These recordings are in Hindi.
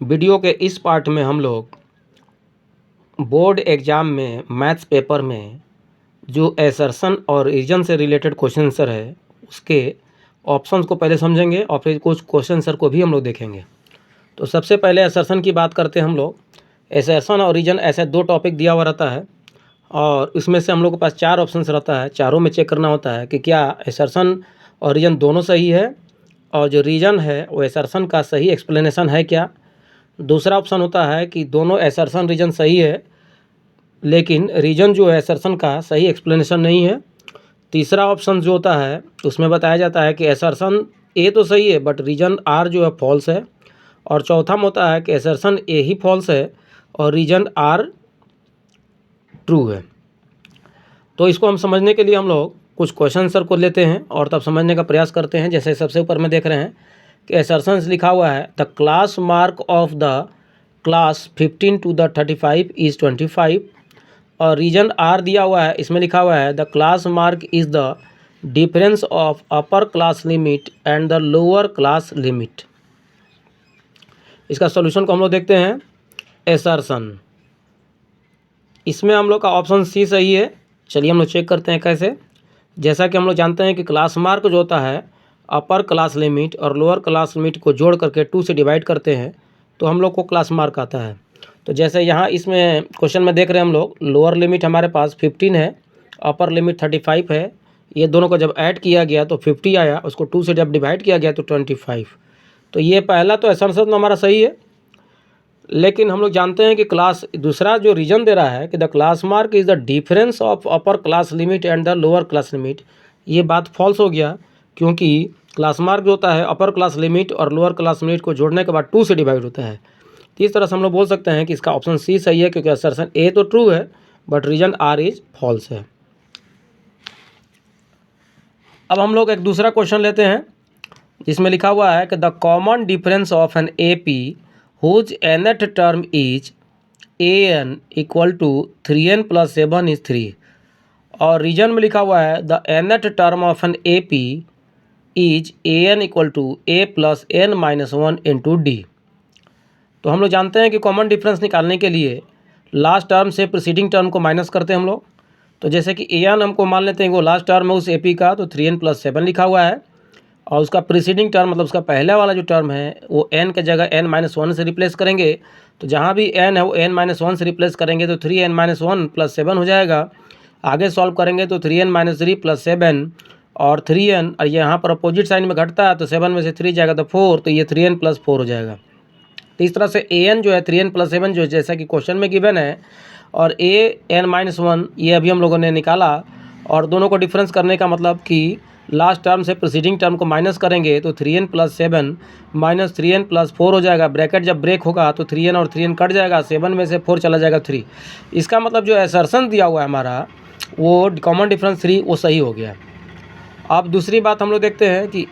वीडियो के इस पार्ट में हम लोग बोर्ड एग्ज़ाम में मैथ्स पेपर में जो असर्शन और रीजन से रिलेटेड क्वेश्चन आंसर है उसके ऑप्शंस को पहले समझेंगे और फिर कुछ क्वेश्चन आंसर को भी हम लोग देखेंगे। तो सबसे पहले असर्शन की बात करते हैं हम लोग। असर्शन और रीजन ऐसे दो टॉपिक दिया हुआ रहता है और इसमें से हम लोग के पास चार ऑप्शंस रहता है। चारों में चेक करना होता है कि क्या असर्शन और रीजन दोनों सही है और जो रीजन है वो असर्शन का सही एक्सप्लेनेशन है क्या। दूसरा ऑप्शन होता है कि दोनों असर्शन रीजन सही है लेकिन रीजन जो है असर्शन का सही एक्सप्लेनेशन नहीं है। तीसरा ऑप्शन जो होता है उसमें बताया जाता है कि असर्शन ए तो सही है बट रीजन आर जो है फॉल्स है। और चौथा में होता है कि असर्शन ए ही फॉल्स है और रीजन आर ट्रू है। तो इसको हम समझने के लिए हम लोग कुछ क्वेश्चन आंसर को लेते हैं और तब समझने का प्रयास करते हैं। जैसे सबसे ऊपर में देख रहे हैं कि असर्शंस लिखा हुआ है the class mark of the class 15 to the 35 is 25 और रीजन आर दिया हुआ है, इसमें लिखा हुआ है the class mark is the difference of upper class limit and the lower class limit. इसका सॉल्यूशन को हम लोग देखते हैं। असर्शन इसमें हम लोग का ऑप्शन सी सही है। चलिए हम लोग चेक करते हैं कैसे। जैसा कि हम लोग जानते हैं कि क्लास मार्क जो होता है अपर क्लास लिमिट और लोअर क्लास लिमिट को जोड़ करके 2 से डिवाइड करते हैं तो हम लोग को क्लास मार्क आता है। तो जैसे यहाँ इसमें क्वेश्चन में देख रहे हैं हम लोग लोअर लिमिट हमारे पास 15 है, अपर लिमिट 35 है। ये दोनों को जब ऐड किया गया तो 50 आया, उसको 2 से जब डिवाइड किया गया तो 25। तो ये पहला तो असर्शन हमारा सही है। लेकिन हम लोग जानते हैं कि क्लास दूसरा जो रीजन दे रहा है कि the class mark is the difference of upper class limit and the lower class limit, ये बात फॉल्स हो गया क्योंकि क्लास मार्क जो होता है अपर क्लास लिमिट और लोअर क्लास लिमिट को जोड़ने के बाद 2 से डिवाइड होता है। तो इस तरह से हम लोग बोल सकते हैं कि इसका ऑप्शन सी सही है क्योंकि असर्शन ए तो ट्रू है but reason R is false है। अब हम लोग एक दूसरा क्वेश्चन लेते हैं जिसमें लिखा हुआ है कि the common difference of an A P whose nth term is an equal to 3n plus 7 is 3 और रीजन में लिखा हुआ है the nth term of an A P is an equal to a plus n minus 1 into D. तो हम लोग जानते हैं कि कॉमन डिफरेंस निकालने के लिए लास्ट टर्म से प्रीसीडिंग टर्म को माइनस करते हैं हम लोग। तो जैसे कि an हमको मान लेते हैं वो लास्ट टर्म है उस ए पी का, तो 3n प्लस 7 लिखा हुआ है और उसका प्रीसीडिंग टर्म मतलब उसका पहला वाला जो टर्म है वो n के जगह n माइनस 1 से रिप्लेस करेंगे। तो जहाँ भी n है वो n माइनस 1 से रिप्लेस करेंगे तो 3n माइनस 1 प्लस 7 हो जाएगा। आगे सॉल्व करेंगे तो 3n माइनस 3 प्लस 7 और 3n और यहाँ पर अपोजिट साइन में घटता है तो 7 में से 3 जाएगा तो 4, तो ये 3n प्लस 4 हो जाएगा। तो इस तरह से an जो है 3n प्लस 7 जो जैसा कि क्वेश्चन में गिवन है और an माइनस 1 ये अभी हम लोगों ने निकाला और दोनों को डिफरेंस करने का मतलब कि लास्ट टर्म से प्रीसीडिंग टर्म को माइनस करेंगे तो 3n plus 7 minus 3n plus 4 हो जाएगा। ब्रैकेट जब ब्रेक होगा तो 3n और 3n कट जाएगा, 7 में से 4 चला जाएगा 3। इसका मतलब जो असर्शन दिया हुआ है हमारा वो कॉमन डिफरेंस 3 वो सही हो गया। अब दूसरी बात हम लोग देखते हैं कि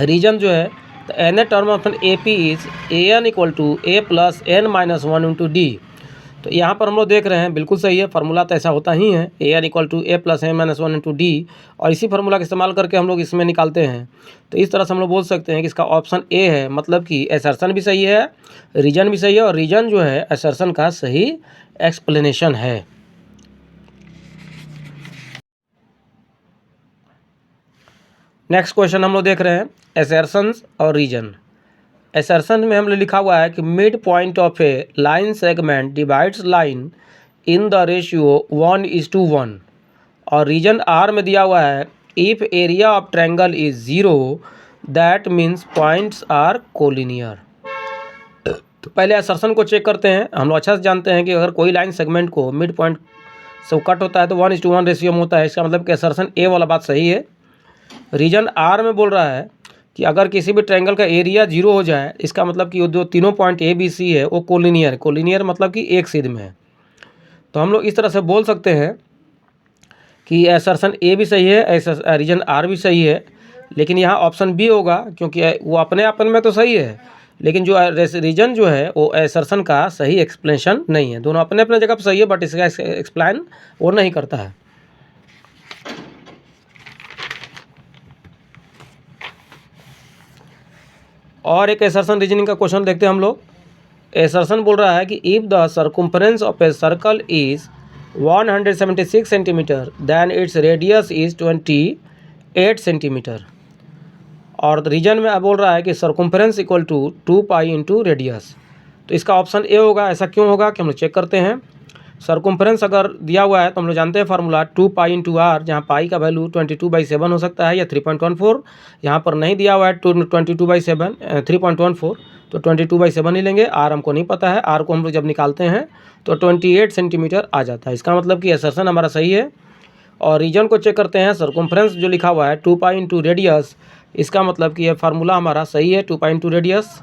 रीजन जो है तो nth term of an A P is an equal to a plus n minus 1 into D. तो यहाँ पर हम लोग देख रहे हैं बिल्कुल सही है, फार्मूला तो ऐसा होता ही है an equal to a plus n minus 1 into D और इसी फार्मूला का इस्तेमाल करके हम लोग इसमें निकालते हैं। तो इस तरह से हम लोग बोल सकते हैं कि इसका ऑप्शन ए है, मतलब कि असर्शन भी सही है, रीजन भी सही है और रीजन जो है असर्शन का सही एक्सप्लेनेशन है। नेक्स्ट क्वेश्चन हम लोग देख रहे हैं असर्शंस और रीजन। असर्शन में हम लोग लिखा हुआ है कि mid point of a line segment divides line in the ratio 1:1 और रीजन आर में दिया हुआ है if area of triangle is 0 that means points are collinear. तो पहले असर्शन को चेक करते हैं। हम लोग अच्छा से जानते हैं कि अगर कोई लाइन सेगमेंट को मिड पॉइंट से कट होता है तो 1:1 रेशियो में होता है। इसका मतलब कि असर्शन ए वाला बात सही है। रीजन आर में बोल रहा है कि अगर किसी भी ट्रायंगल का एरिया 0 हो जाए इसका मतलब कि वो जो तीनों पॉइंट ए बी सी है वो कोलिनियर है। कोलिनियर मतलब कि एक सीध में है। तो हम लोग इस तरह से बोल सकते हैं कि असर्शन ए भी सही है, रीजन आर भी सही है, लेकिन यहाँ ऑप्शन बी होगा क्योंकि वो अपने अपन में तो सही है लेकिन जो रीजन जो है वो असर्शन का सही एक्सप्लेनेशन नहीं है। दोनों अपने अपने जगह पर सही है बट इसका एक्सप्लेन वो नहीं करता है। और एक एसर्शन रीजनिंग का क्वेश्चन देखते हैं हम लोग। एसर्शन बोल रहा है कि if the circumference of a circle is 176 centimetre then its radius is 28 centimetre. और रीजन में बोल रहा है कि circumference equal to 2 pi into radius. तो इसका ऑप्शन ए होगा। ऐसा क्यों होगा कि हम लोग चेक करते हैं। सर्कम्फ्रेंस अगर दिया हुआ है तो हम लोग जानते हैं फार्मूला 2 पाई इंटू आर, जहाँ पाई का वैल्यू 22/7 हो सकता है या 3.14। यहाँ पर नहीं दिया हुआ है 22/7 3.14, तो 22/7 ही लेंगे। आर हमको नहीं पता है, आर को हम लोग जब निकालते हैं तो 28 सेंटीमीटर आ जाता है। इसका मतलब कि असर्शन हमारा सही है। और रीजन को चेक करते हैं। सर्कम्फ्रेंस जो लिखा हुआ है 2 पाई इंटू रेडियस, इसका मतलब कि यह फार्मूला हमारा सही है 2 पाई इंटू रेडियस,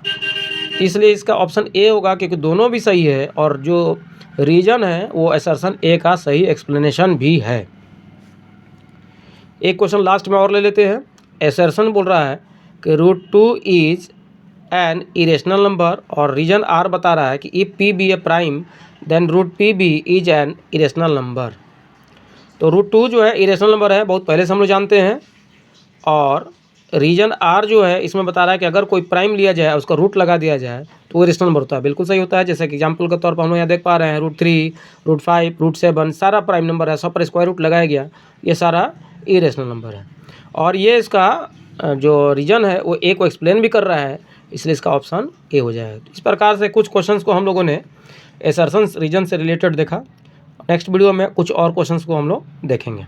इसलिए इसका ऑप्शन ए होगा, क्योंकि दोनों भी सही है और जो रीजन है वो असर्शन ए का सही एक्सप्लेनेशन भी है। एक क्वेश्चन लास्ट में और ले लेते हैं। असर्शन बोल रहा है कि √2 इज एन इरेशनल नंबर, और रीजन आर बता रहा है कि if P be a prime then √PB is an irrational number. तो √2 जो है इरेशनल नंबर है, बहुत पहले से हम लोग जानते हैं। और रीजन आर जो है इसमें बता रहा है कि अगर कोई प्राइम लिया जाए उसका रूट लगा दिया जाए तो वो इरेशनल नंबर होता है। बिल्कुल सही होता है। जैसे कि एग्जाम्पल के तौर पर हम लोग यहाँ देख पा रहे हैं √3, √5, √7 सारा प्राइम नंबर है, सब पर स्क्वायर रूट लगाया गया, ये सारा इरेशनल नंबर है। और ये इसका जो रीजन है वो ए को एक्सप्लेन भी कर रहा है, इसलिए इसका ऑप्शन ए हो जाएगा। इस प्रकार से कुछ क्वेश्चंस को हम लोगों ने असर्शन रीजन से रिलेटेड देखा। नेक्स्ट वीडियो में कुछ और क्वेश्चंस को हम लोग देखेंगे।